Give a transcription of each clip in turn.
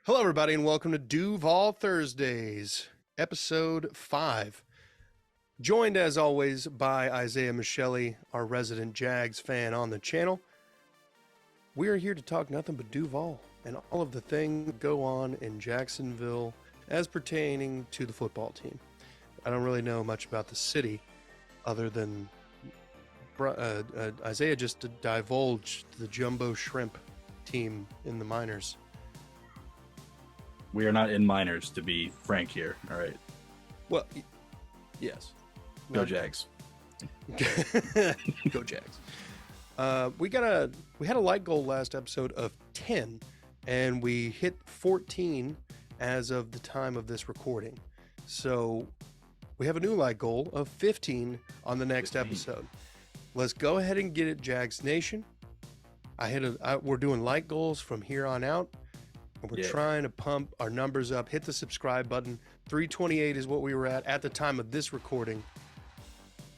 Hello, everybody, and welcome to DUUUVAL Thursdays, episode 5. Joined, as always, by Isaiah Michelli, our resident Jags fan on the channel. We are here to talk nothing but Duval and all of the things that go on in Jacksonville as pertaining to the football team. I don't really know much about the city other than Isaiah just divulged the Jumbo Shrimp team in the minors. We are not in minors, to be frank here. All right. Well, yes. Go Jags. Go Jags. We had a like goal last episode of 10, and we hit 14 as of the time of this recording. So we have a new like goal of 15 on the next 15. episode. Let's go ahead and get it, Jags Nation. We're doing like goals from here on out. And we're trying to pump our numbers up. Hit the subscribe button. 328 is what we were at the time of this recording.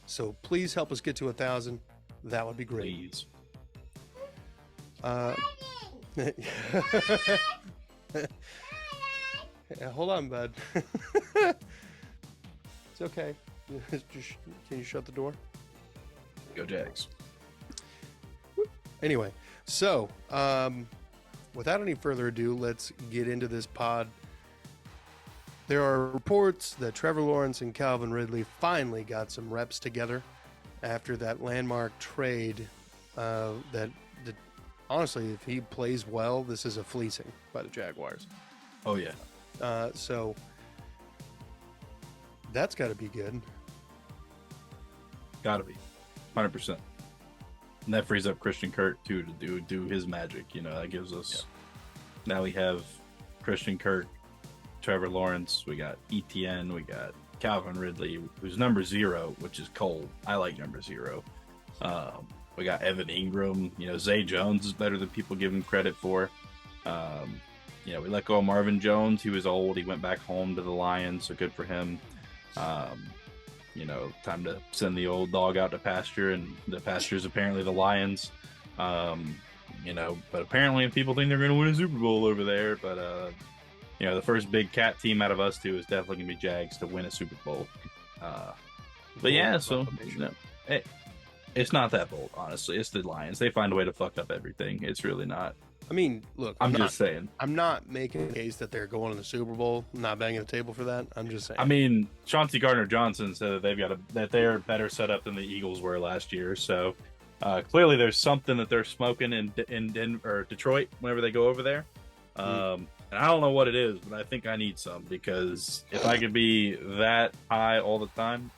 So please help us get to 1,000. That would be great. Please. Hold on, bud. It's okay. Just, can you shut the door? Go Jags. Anyway, so without any further ado, let's get into this pod. There are reports that Trevor Lawrence and Calvin Ridley finally got some reps together after that landmark trade. Honestly, if he plays well, this is a fleecing by the Jaguars. Oh, yeah. So that's got to be good. Gotta be. 100%. And that frees up Christian Kirk, too, to do his magic. You know, that gives us... Now we have Christian Kirk, Trevor Lawrence, we got ETN, we got Calvin Ridley, who's number 0, which is cold. I like number 0. We got Evan Ingram. You know, Zay Jones is better than people give him credit for. We let go of Marvin Jones. He was old. He went back home to the Lions, so good for him. Time to send the old dog out to pasture, and the pasture is apparently the Lions. But apparently people think they're going to win a Super Bowl over there. But, the first big cat team out of us two is definitely going to be Jags to win a Super Bowl. It's not that bold, honestly. It's the Lions. They find a way to fuck up everything. It's really not. I mean, look, I'm just saying. I'm not making a case that they're going to the Super Bowl. I'm not banging the table for that. I'm just saying. I mean, Chauncey Gardner-Johnson said that they're better set up than the Eagles were last year. So clearly, there's something that they're smoking in Detroit whenever they go over there. And I don't know what it is, but I think I need some, because if I could be that high all the time,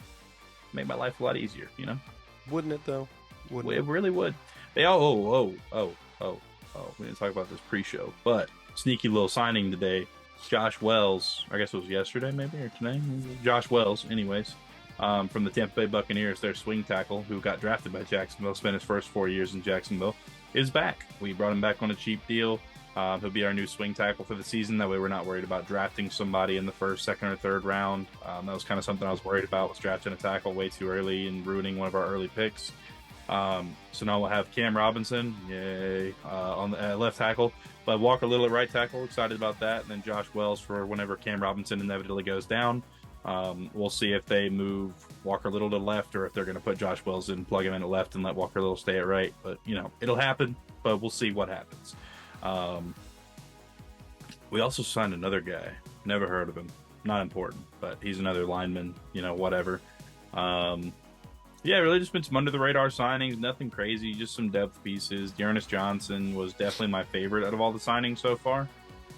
it'd make my life a lot easier. You know? Wouldn't it though? It really would. We didn't talk about this pre-show, but sneaky little signing today. Josh Wells, I guess it was yesterday maybe, or today. Josh Wells, anyways, from the Tampa Bay Buccaneers, their swing tackle, who got drafted by Jacksonville, spent his first 4 years in Jacksonville, is back. We brought him back on a cheap deal. He'll be our new swing tackle for the season. That way we're not worried about drafting somebody in the first, second, or third round. That was kind of something I was worried about, was drafting a tackle way too early and ruining one of our early picks. So now we'll have Cam Robinson, on the left tackle, but Walker Little at right tackle. Excited about that. And then Josh Wells for whenever Cam Robinson inevitably goes down. We'll see if they move Walker Little to left, or if they're going to put Josh Wells in, plug him in at left, and let Walker Little stay at right. But, it'll happen, but we'll see what happens. We also signed another guy. Never heard of him. Not important, but he's another lineman, whatever. Really just been some under the radar signings, nothing crazy, just some depth pieces. Dearness Johnson was definitely my favorite out of all the signings so far.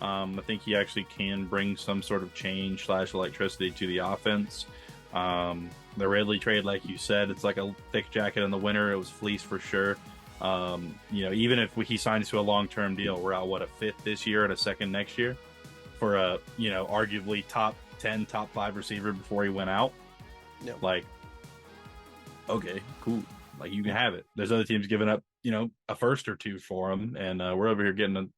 I think he actually can bring some sort of change / electricity to the offense. The Ridley trade, like you said, it's like a thick jacket in the winter. It was fleece for sure. Even if he signs to a long-term deal, we're out, a 5th this year and a 2nd next year for a, arguably top 10, top 5 receiver before he went out. Yep. Okay, cool. You can have it. There's other teams giving up, a first or two for him, and we're over here getting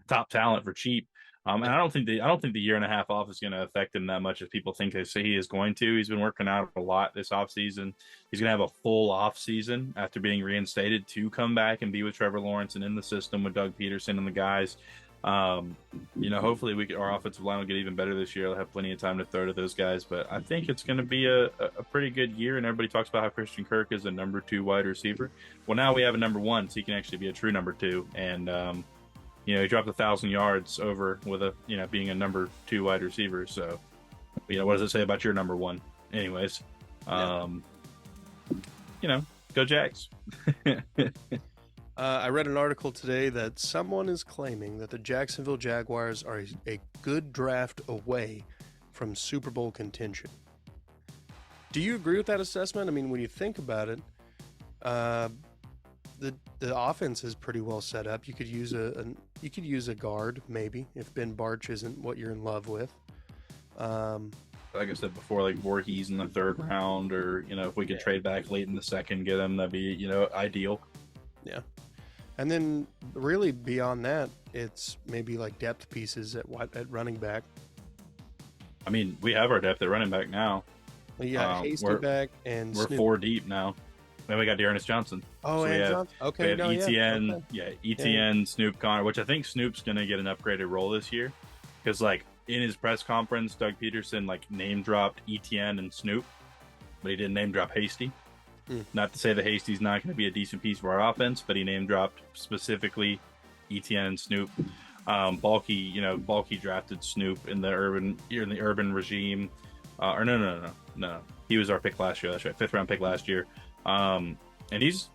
top talent for cheap. And I don't think the year and a half off is going to affect him that much as people think they say he is going to. He's been working out a lot this offseason. He's going to have a full off season after being reinstated to come back and be with Trevor Lawrence and in the system with Doug Peterson and the guys. Hopefully our offensive line will get even better this year. I'll have plenty of time to throw to those guys, but I think it's going to be a pretty good year. And everybody talks about how Christian Kirk is a number 2 wide receiver. Well, now we have a number 1, so he can actually be a true number 2. And he dropped 1,000 yards over with being a number 2 wide receiver. So, what does it say about your number 1? Anyways, go Jags. I read an article today that someone is claiming that the Jacksonville Jaguars are a good draft away from Super Bowl contention. Do you agree with that assessment? I mean, when you think about it, the offense is pretty well set up. You could use a guard maybe if Ben Barch isn't what you're in love with. Like I said before, like Voorhees in the 3rd round, or if we could trade back late in the 2nd, get him, that'd be ideal. Yeah. And then really beyond that, it's maybe like depth pieces at running back. I mean, we have our depth at running back now. You got Hasty back, and we're Snoop. 4 deep now. Then we got Dearness Johnson. Oh, so and Johnson. Okay, we have ETN, ETN, Snoop Connor, which I think Snoop's gonna get an upgraded role this year, because like in his press conference, Doug Peterson like name dropped ETN and Snoop, but he didn't name drop Hasty. Not to say that Hasty's not going to be a decent piece for our offense, but he name dropped specifically ETN and Snoop. Balky drafted Snoop in the urban regime. No. He was our pick last year. That's right, 5th round pick last year. And he's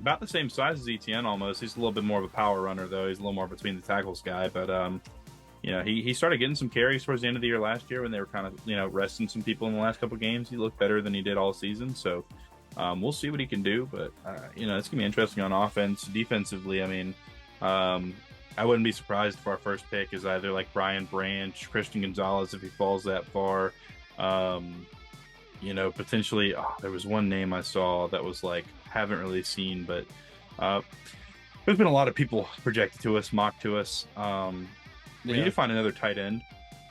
about the same size as ETN almost. He's a little bit more of a power runner though. He's a little more between the tackles guy, but he started getting some carries towards the end of the year last year when they were kind of resting some people in the last couple games. He looked better than he did all season, so we'll see what he can do. But it's gonna be interesting on offense. Defensively, I mean, I wouldn't be surprised if our first pick is either like Brian Branch, Christian Gonzalez if he falls that far. Potentially. There was one name I saw that was like haven't really seen, but there's been a lot of people projected to us, mocked to us. We need to find another tight end.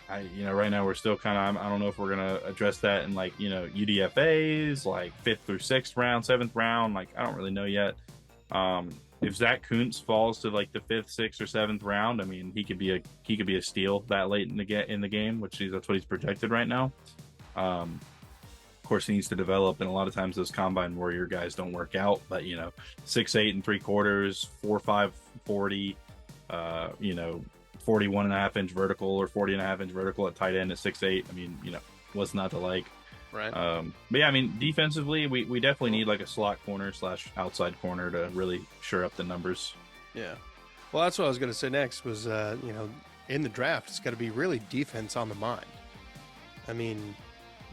Right now we're still kind of, I don't know if we're going to address that in like, UDFAs, like 5th through 6th round, 7th round. Like, I don't really know yet. If Zach Kuntz falls to like the 5th, 6th or 7th round, I mean, he could be a steal that late in the game, that's what he's projected right now. Of course he needs to develop, and a lot of times those combine warrior guys don't work out, but 6'8" and 3/4, 4'5", 40, 41.5-inch vertical or 40.5-inch vertical at tight end at 6'8". I mean, what's not to like? Right. But yeah, I mean, defensively, we definitely need like a slot corner / outside corner to really shore up the numbers. Yeah. Well, that's what I was going to say next was, in the draft, it's got to be really defense on the mind. I mean,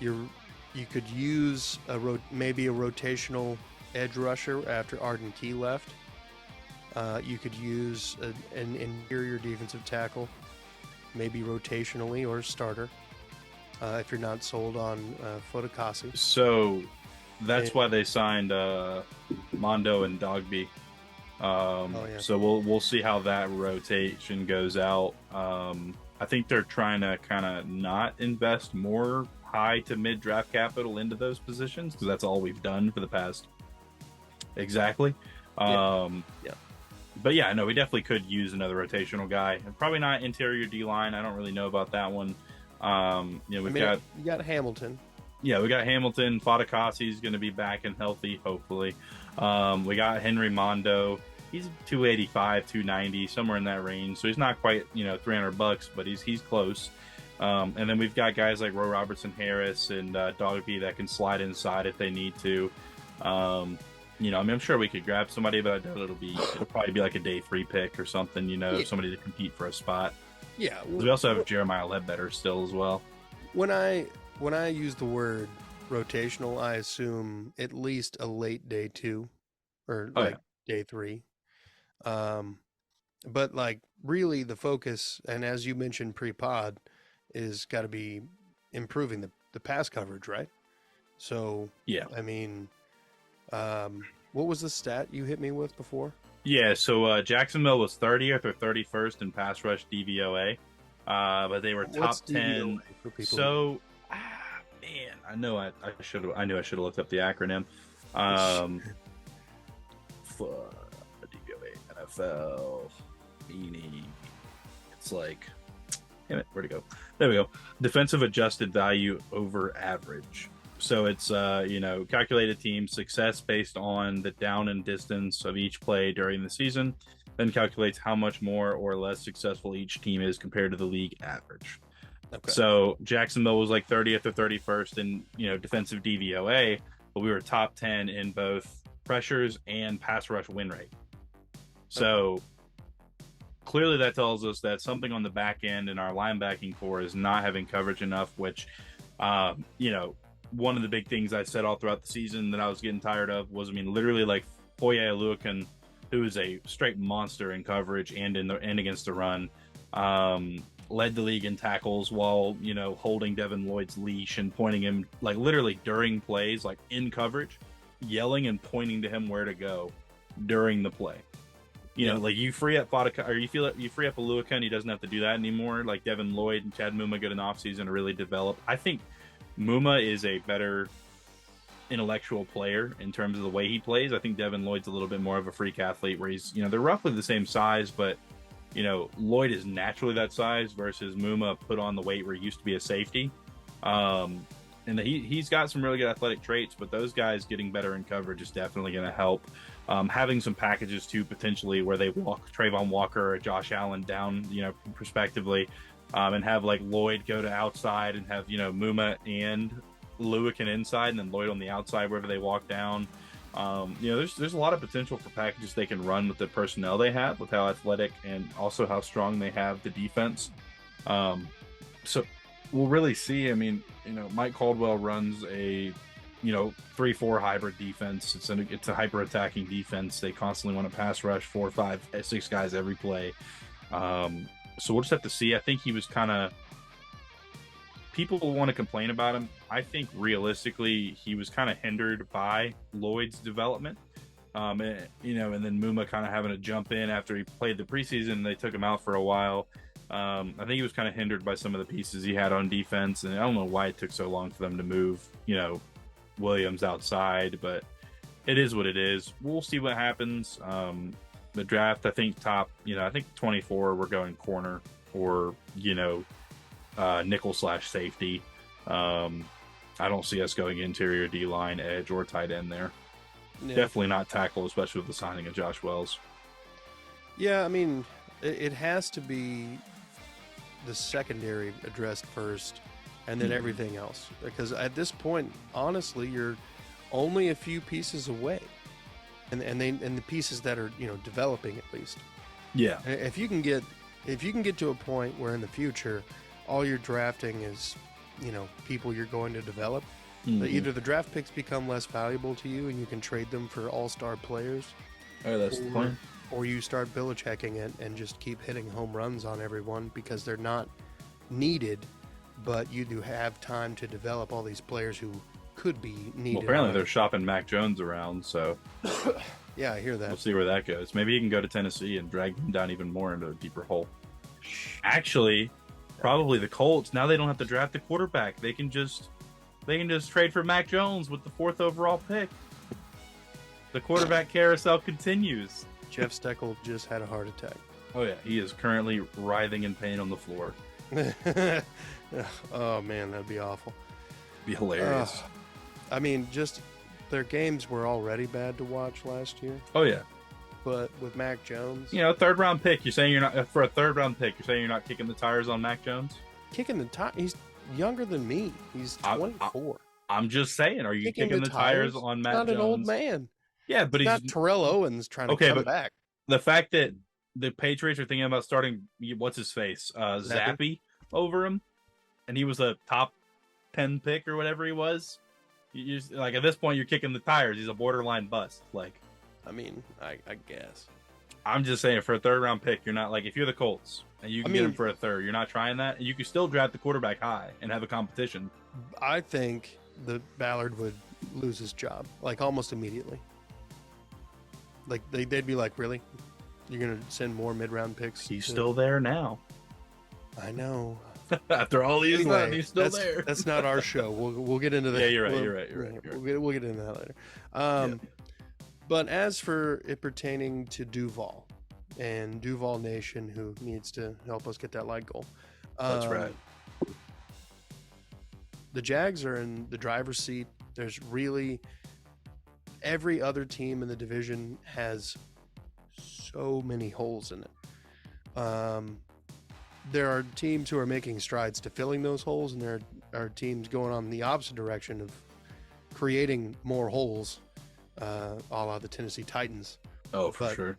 you could use maybe a rotational edge rusher after Arden Key left. You could use an interior defensive tackle, maybe rotationally or starter, if you're not sold on Fotokasi. So that's why they signed Mondo and Dogby. So we'll see how that rotation goes out. I think they're trying to kind of not invest more high to mid draft capital into those positions, because that's all we've done for the past. Exactly. But yeah, no, we definitely could use another rotational guy. Probably not interior D-line. I don't really know about that one. You got Hamilton. Yeah, we got Hamilton. Fotokasi's going to be back and healthy, hopefully. We got Henry Mondo. He's 285, 290, somewhere in that range. So he's not quite, $300, but he's close. And then we've got guys like Roy Robertson Harris and Dogby that can slide inside if they need to. I'm sure we could grab somebody, but I doubt it'll probably be like a day 3 pick or something, somebody to compete for a spot. Yeah. We also have Jeremiah Ledbetter still as well. When I use the word rotational, I assume at least a late day 2 or day 3. But like really the focus, and as you mentioned pre-pod, is got to be improving the pass coverage, right? So, yeah, I mean, what was the stat you hit me with before? Yeah, so Jacksonville was 30th or 31st in pass rush DVOA, but they were top 10. So, man, I knew I should have looked up the acronym. DVOA, NFL, meaning It's like, damn it, where'd it go? There we go. Defensive adjusted value over average. So it's calculated team success based on the down and distance of each play during the season, then calculates how much more or less successful each team is compared to the league average. Okay. So Jacksonville was like 30th or 31st in defensive DVOA, but we were top 10 in both pressures and pass rush win rate. So clearly that tells us that something on the back end in our linebacking core is not having coverage enough, which one of the big things I said all throughout the season that I was getting tired of was, literally like Foye Oluokun, who is a straight monster in coverage and against the run, led the league in tackles while, holding Devin Lloyd's leash and pointing him, like literally during plays, like in coverage, yelling and pointing to him where to go during the play. Like you free up Fodaka, or you free up Oluokun, he doesn't have to do that anymore. Like Devin Lloyd and Chad Muma get an offseason to really develop. I think Muma is a better intellectual player in terms of the way he plays. I think Devin Lloyd's a little bit more of a freak athlete where he's, they're roughly the same size, but, Lloyd is naturally that size versus Muma put on the weight where he used to be a safety. And he's got some really good athletic traits, but those guys getting better in coverage is definitely going to help. Having some packages too, potentially, where they walk Trayvon Walker or Josh Allen down, prospectively, and have like Lloyd go to outside and have, Muma and Oluokun inside and then Lloyd on the outside wherever they walk down. There's a lot of potential for packages they can run with the personnel they have, with how athletic and also how strong they have the defense. So we'll really see. Mike Caldwell runs a 3-4 hybrid defense. It's a hyper attacking defense. They constantly want to pass rush 4, 5, 6 guys every play. So we'll just have to see. I think he was people will want to complain about him. I think realistically he was kind of hindered by Lloyd's development. And then Muma kind of having to jump in after he played the preseason. They took him out for a while. I think he was kind of hindered by some of the pieces he had on defense, and I don't know why it took so long for them to move, Williams outside, but it is what it is. We'll see what happens. The draft, I think top, I think 24, we're going corner or, nickel / safety. I don't see us going interior D-line, edge, or tight end there. Yeah. Definitely not tackle, especially with the signing of Josh Wells. Yeah, it has to be the secondary addressed first and then everything else. Because at this point, honestly, you're only a few pieces away. And the pieces that are, developing at least. Yeah. If you can get to a point where in the future all you're drafting is, people you're going to develop, either the draft picks become less valuable to you and you can trade them for all-star players. Oh, that's the point. Or you start Belichicking it and just keep hitting home runs on everyone because they're not needed, but you do have time to develop all these players who could be needed. Well, apparently they're shopping Mac Jones around, so yeah, I hear that. We'll see where that goes. Maybe he can go to Tennessee and drag him down even more into a deeper hole. Actually, probably the Colts. Now they don't have to draft a quarterback. They can just trade for Mac Jones with the 4th overall pick. The quarterback carousel continues. Jeff Steckel just had a heart attack. Oh yeah, he is currently writhing in pain on the floor. Oh man, that'd be awful. Be hilarious. Just their games were already bad to watch last year. Oh yeah, but with Mac Jones, 3rd round pick. You're saying you're not for a 3rd round pick. You're saying you're not kicking the tires on Mac Jones? Kicking the tire? He's younger than me. He's 24. I'm just saying. Are you kicking the tires on Mac Jones? Not an old man. Yeah, but he's not Terrell Owens trying to come back. The fact that the Patriots are thinking about starting what's his face, Zappy over him, and he was a top 10 pick or whatever he was. You like at this point, you're kicking the tires. He's a borderline bust. Like, I guess. I'm just saying for a 3rd round pick, you're not like if you're the Colts and you can get him for a 3rd, you're not trying that, and you can still draft the quarterback high and have a competition. I think the Ballard would lose his job like almost immediately. Like they'd be like, really? You're gonna send more mid-round picks? He's still there now. I know. After all these anyway, he's still there. That's not our show. We'll get into that. Yeah, you're right. We'll get into that later. But as for it pertaining to DUUUVAL, and Duval Nation, who needs to help us get that light goal. That's right. The Jags are in the driver's seat. There's really every other team in the division has so many holes in it. There are teams who are making strides to filling those holes, and there are teams going on the opposite direction of creating more holes, a la the Tennessee Titans. Oh, for But sure.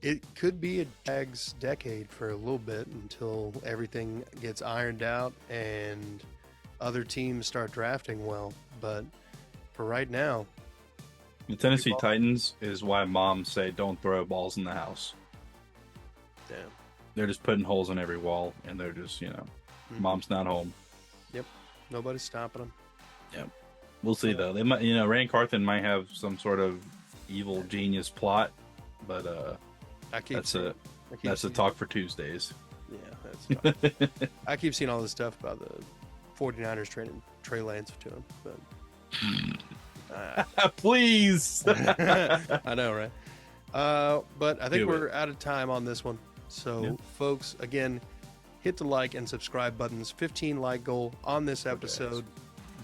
it could be a Jags decade for a little bit until everything gets ironed out and other teams start drafting well. But for right now, The Tennessee Titans is why moms say don't throw balls in the house. damn. They're just putting holes in every wall, and they're just, mom's not home. Yep. Nobody's stopping them. Yep. We'll see, though. They might, Rand Carthen might have some sort of evil genius plot, but that's a talk for Tuesdays. Yeah, that's fine. I keep seeing all this stuff about the 49ers trading Trey Lance to him, but Please. I know, right? But I think Do we're out of time on this one. So, folks, again, hit the like and subscribe buttons. 15 like goal on this episode.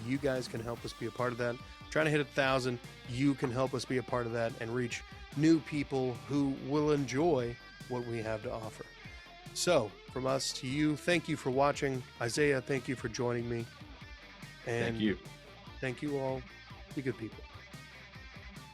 You guys can help us be a part of that. Trying to hit 1,000. You can help us be a part of that and reach new people who will enjoy what we have to offer. So, from us to you, thank you for watching. Isaiah, thank you for joining me. And Thank you. Thank you all. Be good people.